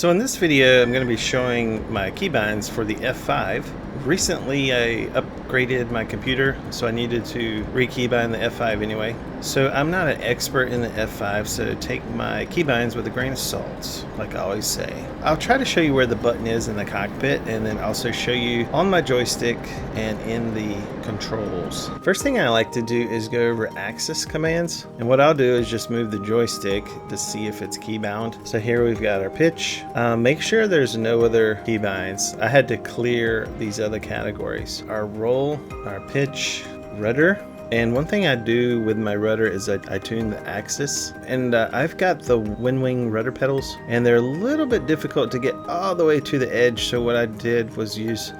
So in this video, I'm going to be showing my keybinds for the F5. Recently, I upgraded my computer, so I needed to re-keybind the F5 anyway. So I'm not an expert in the F5, so take my keybinds with a grain of salt, like I always say. I'll try to show you where the button is in the cockpit, and then also show you on my joystick and in the controls. First thing I like to do is go over access commands, and what I'll do is just move the joystick to see if it's keybound. So here we've got our pitch. Make sure there's no other keybinds. I had to clear these other categories. Our roll, our pitch, rudder. And one thing I do with my rudder is I tune the axis, and I've got the Wing rudder pedals, and they're a little bit difficult to get all the way to the edge. So what I did was use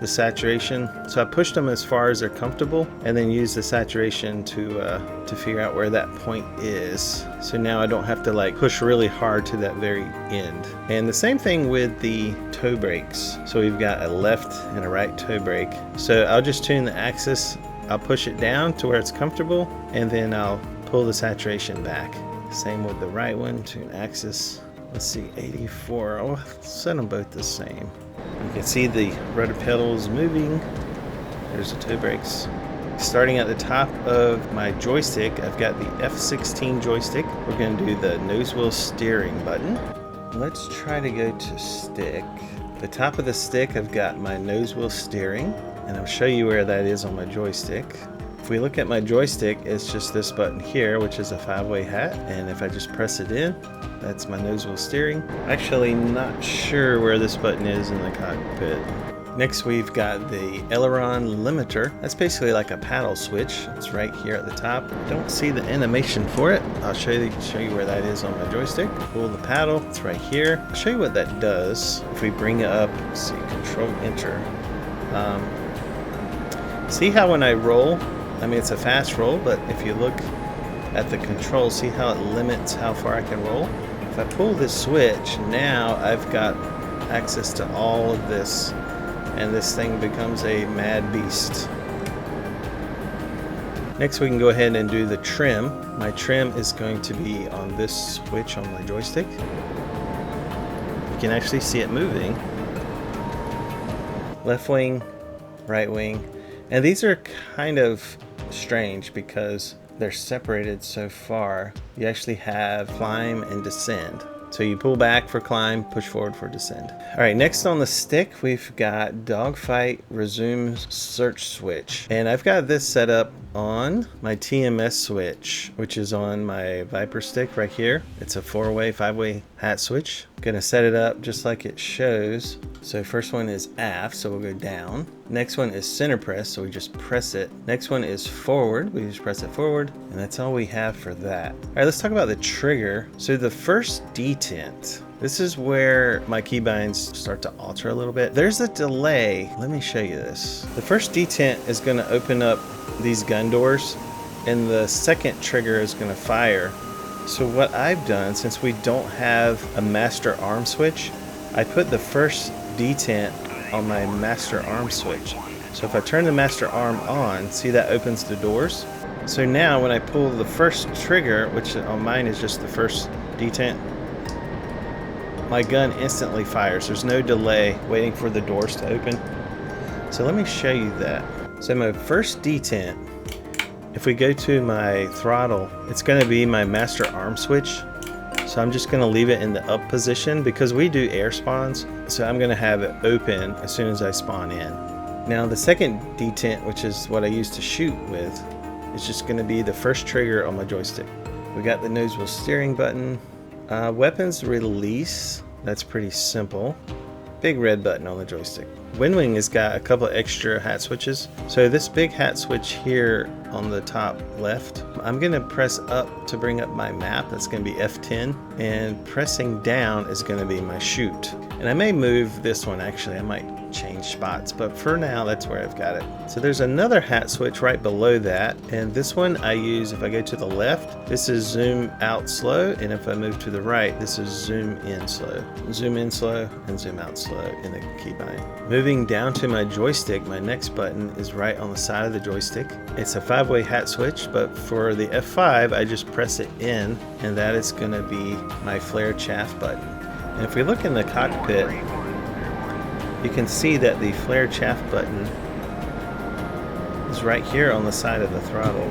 the saturation. So I pushed them as far as they're comfortable, and then use the saturation to figure out where that point is. So now I don't have to like push really hard to that very end. And the same thing with the toe brakes. So we've got a left and a right toe brake. So I'll just tune the axis. I'll push it down to where it's comfortable, and then I'll pull the saturation back. Same with the right one, tune axis. Let's see, 84. I'll set them both the same. You can see the rudder pedals moving. There's the toe brakes. Starting at the top of my joystick, I've got the F16 joystick. We're going to do the nose wheel steering button. Let's try to go to stick. The top of the stick, I've got my nose wheel steering, and I'll show you where that is on my joystick. If we look at my joystick, it's just this button here, which is a 5-way hat, and if I just press it in, that's my nose wheel steering. Actually not sure where this button is in the cockpit. Next we've got the aileron limiter. That's basically like a paddle switch. It's right here at the top. Don't see the animation for it. I'll show you where that is on my joystick. Pull the paddle, it's right here. I'll show you what that does. If we bring it up, let's see, control enter. See how when I roll, I mean it's a fast roll, but if you look at the controls, see how it limits how far I can roll? If I pull this switch, now I've got access to all of this, and this thing becomes a mad beast. Next we can go ahead and do the trim. My trim is going to be on this switch on my joystick. You can actually see it moving. Left wing, right wing. And these are kind of strange because they're separated so far. You actually have climb and descend. So you pull back for climb, push forward for descend. All right, next on the stick, we've got dogfight resume search switch. And I've got this set up on my TMS switch, which is on my Viper stick right here. It's a 4-way, 5-way hat switch. I'm gonna set it up just like it shows. So first one is aft, so we'll go down. Next one is center press, so we just press it. Next one is forward, we just press it forward, and that's all we have for that. All right, let's talk about the trigger. So the first detent, this is where my keybinds start to alter a little bit. There's a delay. Let me show you this. The first detent is gonna open up these gun doors, and the second trigger is gonna fire. So what I've done, since we don't have a master arm switch, I put the first detent on my master arm switch. So if I turn the master arm on, see that opens the doors? So now when I pull the first trigger, which on mine is just the first detent, my gun instantly fires. There's no delay waiting for the doors to open. So let me show you that. So my first detent, if we go to my throttle, it's going to be my master arm switch. So I'm just going to leave it in the up position because we do air spawns. So I'm going to have it open as soon as I spawn in. Now the second detent, which is what I use to shoot with, is just going to be the first trigger on my joystick. We got the nose wheel steering button. Weapons release, that's pretty simple. Big red button on the joystick. Wing has got a couple extra hat switches. So this big hat switch here on the top left, I'm gonna press up to bring up my map. That's gonna be F10, and pressing down is gonna be my shoot. And I may move this one, actually. I might change spots, but for now that's where I've got it. So there's another hat switch right below that, and this one I use if I go to the left, this is zoom out slow, and if I move to the right, this is zoom in slow. Zoom in slow and zoom out slow in the keybind. Moving down to my joystick, my next button is right on the side of the joystick. It's a 5-way hat switch, but for the F5 I just press it in, and that is going to be my flare chaff button. And if we look in the cockpit, you can see that the flare chaff button is right here on the side of the throttle.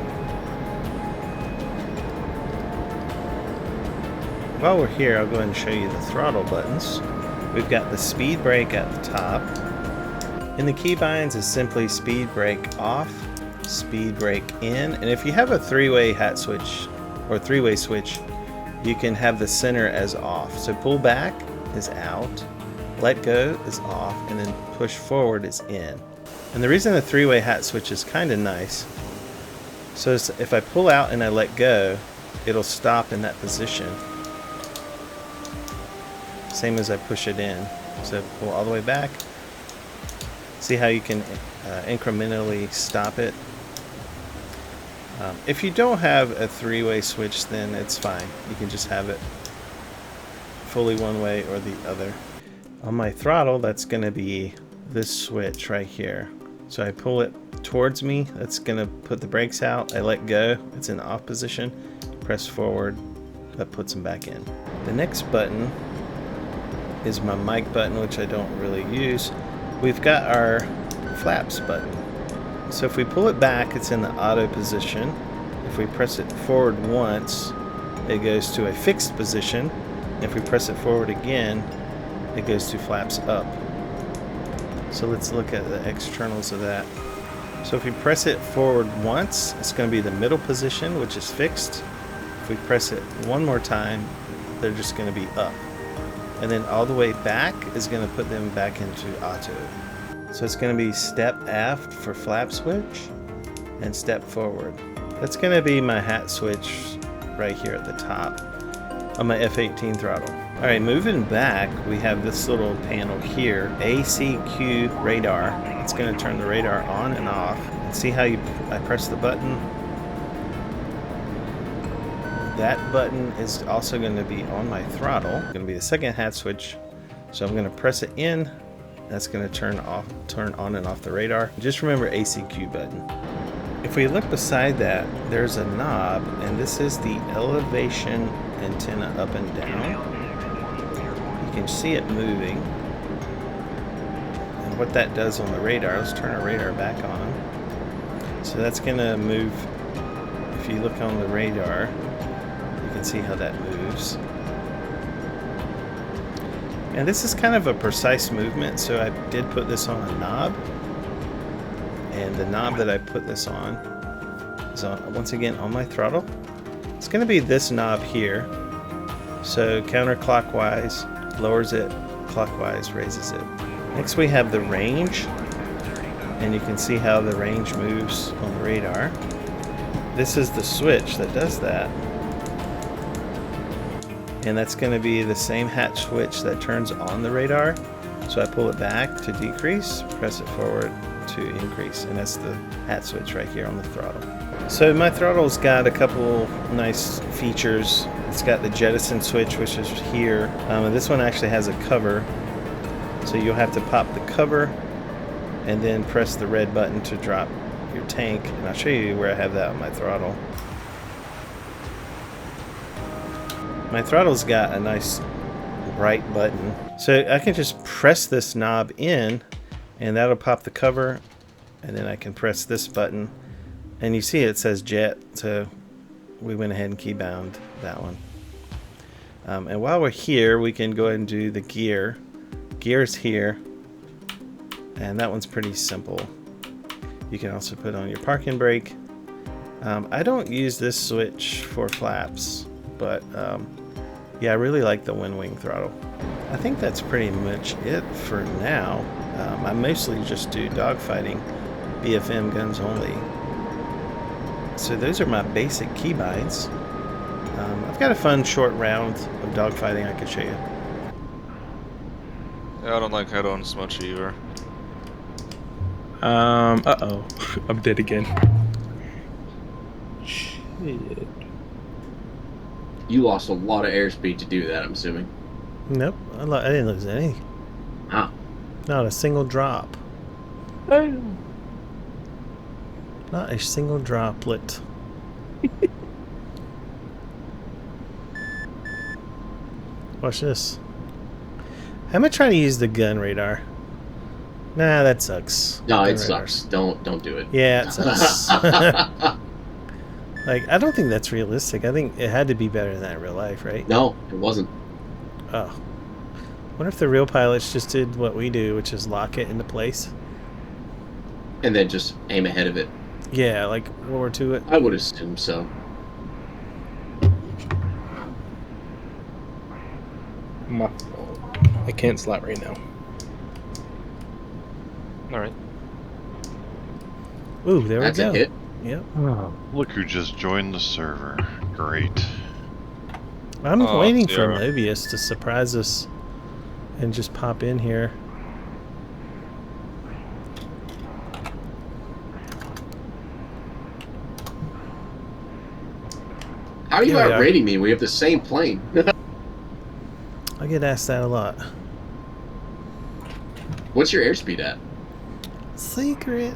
While we're here, I'll go ahead and show you the throttle buttons. We've got the speed brake at the top. In the keybinds is simply speed brake off, speed brake in, and if you have a three-way hat switch or three-way switch, you can have the center as off. So pull back is out, let go is off, and then push forward is in. And the reason the three-way hat switch is kind of nice, so if I pull out and I let go, it'll stop in that position. Same as I push it in. So pull all the way back. See how you can incrementally stop it. If you don't have a three-way switch, then it's fine. You can just have it fully one way or the other. On my throttle, that's going to be this switch right here. So I pull it towards me, that's going to put the brakes out. I let go, it's in off position. Press forward, that puts them back in. The next button is my mic button, which I don't really use. We've got our flaps button. So if we pull it back, it's in the auto position. If we press it forward once, it goes to a fixed position. If we press it forward again, it goes to flaps up. So let's look at the externals of that. So if we press it forward once, it's going to be the middle position, which is fixed. If we press it one more time, they're just going to be up. And then all the way back is going to put them back into auto. So it's going to be step aft for flap switch and step forward. That's going to be my hat switch right here at the top on my F-18 throttle. Alright, moving back, we have this little panel here, ACQ radar. It's going to turn the radar on and off. And see how I press the button? That button is also going to be on my throttle. It's going to be the second hat switch. So I'm going to press it in. That's going to turn on and off the radar. Just remember ACQ button. If we look beside that, there's a knob, and this is the elevation antenna up and down. You can see it moving. And what that does on the radar, let's turn our radar back on. So that's going to move. If you look on the radar, you can see how that moves. And this is kind of a precise movement, so I did put this on a knob. And the knob that I put this on is once again on my throttle. It's going to be this knob here. So counterclockwise lowers it, clockwise raises it. Next we have the range, and you can see how the range moves on the radar. This is the switch that does that. And that's going to be the same hat switch that turns on the radar. So I pull it back to decrease, press it forward to increase, and that's the hat switch right here on the throttle. So my throttle's got a couple nice features. It's got the jettison switch, which is here. And this one actually has a cover. So you'll have to pop the cover and then press the red button to drop your tank. And I'll show you where I have that on my throttle. My throttle's got a nice bright button. So I can just press this knob in and that'll pop the cover, and then I can press this button and you see it says jet, so we went ahead and keybound that one. And while we're here, we can go ahead and do the gear. Gear's here, and that one's pretty simple. You can also put on your parking brake. I don't use this switch for flaps, but yeah, I really like the wind wing throttle. I think that's pretty much it for now. I mostly just do dogfighting, BFM guns only. So those are my basic keybinds. I've got a fun short round of dogfighting I could show you. Yeah, I don't like head-ons much either. Uh-oh. I'm dead again. Shit. You lost a lot of airspeed to do that, I'm assuming. Nope, I didn't lose any. Huh. Not a single drop. Oh. Not a single droplet. Watch this. I'm gonna try to use the gun radar. Nah, that sucks. No, Gun it radar. sucks. Don't do it. Yeah, it sucks. Like, I don't think that's realistic. I think it had to be better than that in real life, right? No, it wasn't. Oh. Wonder if the real pilots just did what we do, which is lock it into place. And then just aim ahead of it. Yeah, like World War II it. I would assume so. I can't slot right now. Alright. Ooh, there That's we go. a hit. Yep. Oh, look who just joined the server. Great. I'm Oh, waiting for yeah. Mobius to surprise us and just pop in here. How are you Here we are. outrating me? We have the same plane. I get asked that a lot. What's your airspeed at? Secret.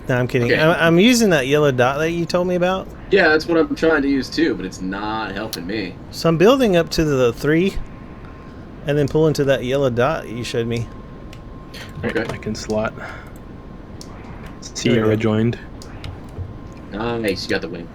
No, I'm kidding. Okay. I'm using that yellow dot that you told me about. Yeah, that's what I'm trying to use too, but it's not helping me. So I'm building up to the 3 and then pull into that yellow dot you showed me. Right, Okay. I can slot. There we Sierra go. joined. Nice, you got the win.